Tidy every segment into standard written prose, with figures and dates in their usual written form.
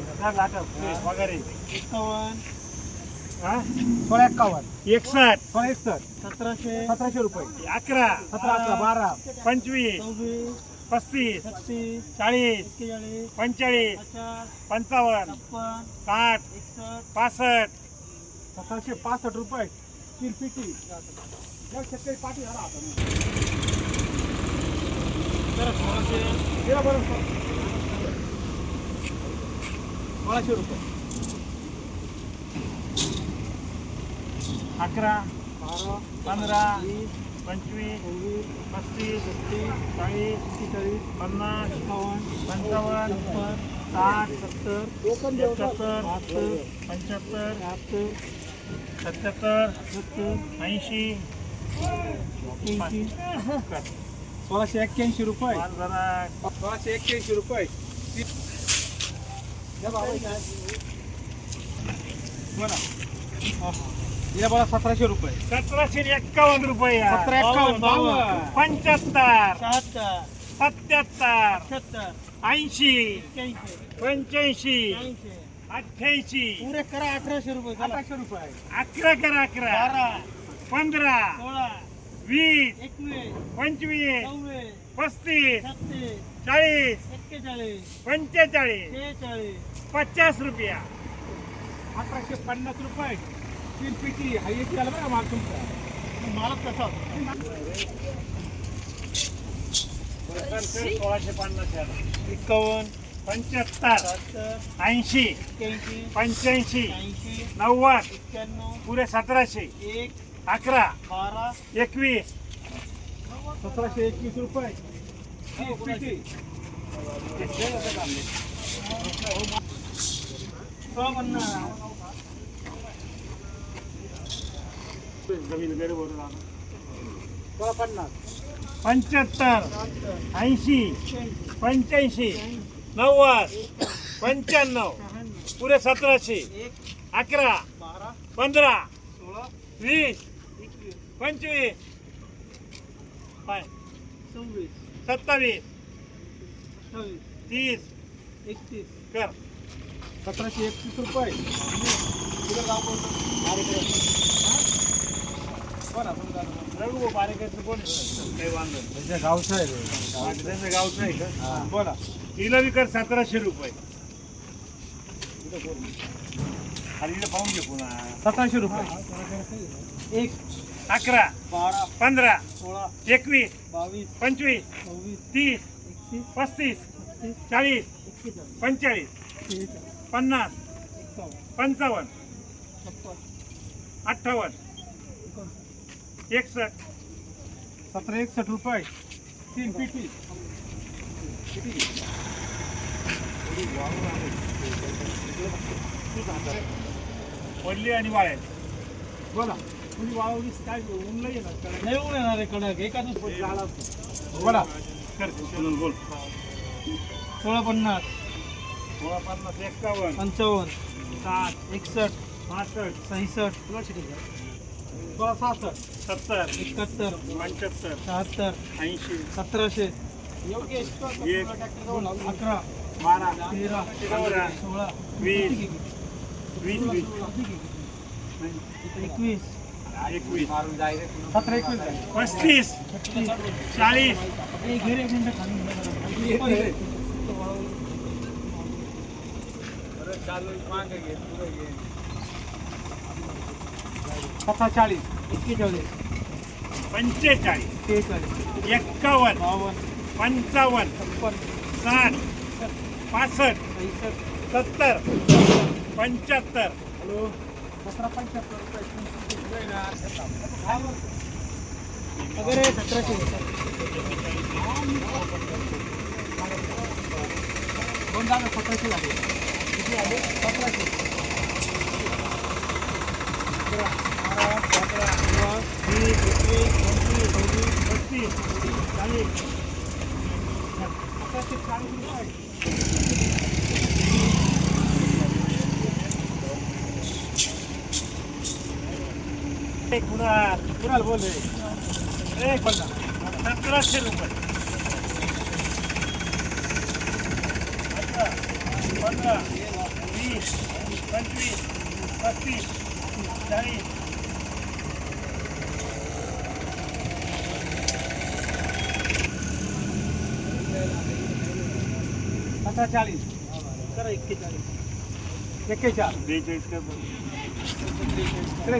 वगैरे 51 हा 51 61 1700 रुपये 11 17 12 25 26 35 36 40 41 45 50 55 56 60 61 65 1765 रुपये किरपिटी शेतकरी पाठी झाला आता तर 1600 रुपये 11 12 15 20 25 26 35 40 40 50 50 55 55 60 70 70 70 75 80 1681 रुपये माल जरा 1681 रुपये बोला या बोला 1700 रुपये 1751 रुपये 1751 75 76 77 80 85 88 पुरे करा 1800 रुपये 1800 रुपये 11 करा 11 15 20 21 25 29 35 40 41 45 42 50 रुपया 1850 रुपये तीन पेटी हाय एक झाला बघा माल तुमचा मालक कसा 1650 51 75 80 81 85 80 90 91 पुरे 1700 1 11 12 21 1721 रुपये तीन पेटी जमीन गरीब होतो 50 75 80 85 90 95 पुरे 1700 11 15 20 25 27 30 कर 1731 रुपये रघु बारेकरचं कोण आहे? काही वांधो नाही. गावचं आहे त्यांचं गावचं आहे का बोला हिला बी कर 1700 रुपये अरे इकडे पाहून घे पुन्हा 1700 रुपये 1 11 12 15 16 21 22 25 26 30 35 40 45 50 55 58 61 1761 रुपये तीन पेटी पडली आणि वाळ्या बोला तुम्ही वाळवलीस काय ऊन लई येणार नाही ऊन येणार आहे कडक एखादच झाला असतो बोला कर म्हणून बोल 1650 50 51 55 60 61 65 66 67 70 71 75 76 80 1700 1 11 12 13 15 16 20 20 21 21 17 21 35 40 घे रे मिनिट खाली 40 41 45 43 51 52 55 60 65 70 75 हॅलो 1775 रुपये वगैरे 1700 दोन झाले 1700 झाले किती आले 1700 कुणाल बोल रे 1700 रुपये 15 20 25 35 40 40 करा 41 41 42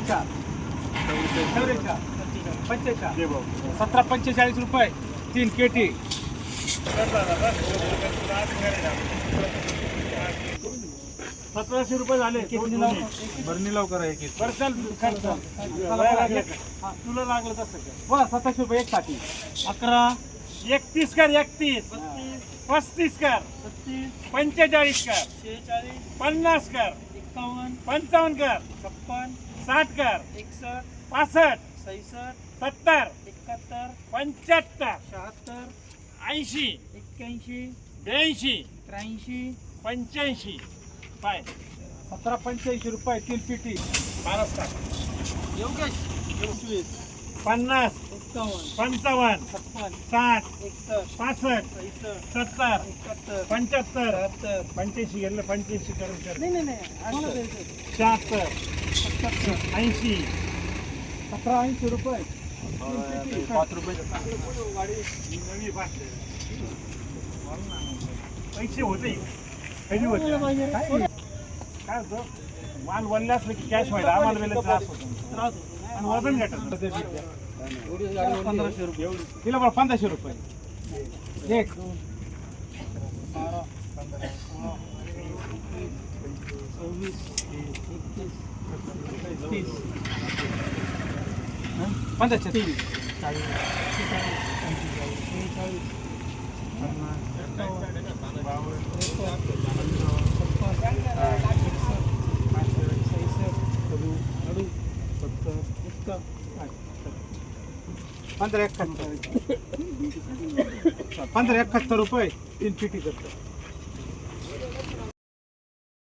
का 43 44 45 दे भाऊ 1745 रुपये 3 केटी. कर दादा बस तुला आज घरी जा. 1700 रुपये झाले. भरणी लाव करा एक बरं चल खर्च तुला लागलं तसं कर. बोला 2700 रुपये एक साठी. 11 31 कर 31 35 कर 45 कर 50 कर 55 कर 60 कर 65 70 75 80 82 85 पाय 1785 रुपये 3 पेटी. 12 टाक. योगेश 50 55 60 65 70 75 85 गेलं 85 करून कर. 76 80 1780 रुपये 5 रुपये नवी भाषे पैसे होते कधी होते काय होतं माल वल्ला असलं की कॅश व्हायला आम्हाला वेळेला त्रास होतो आणि वजन घटत. 1500 रुपये दिला बरं 1500 रुपये एक 1571 रुपये 3 पेटी करतो.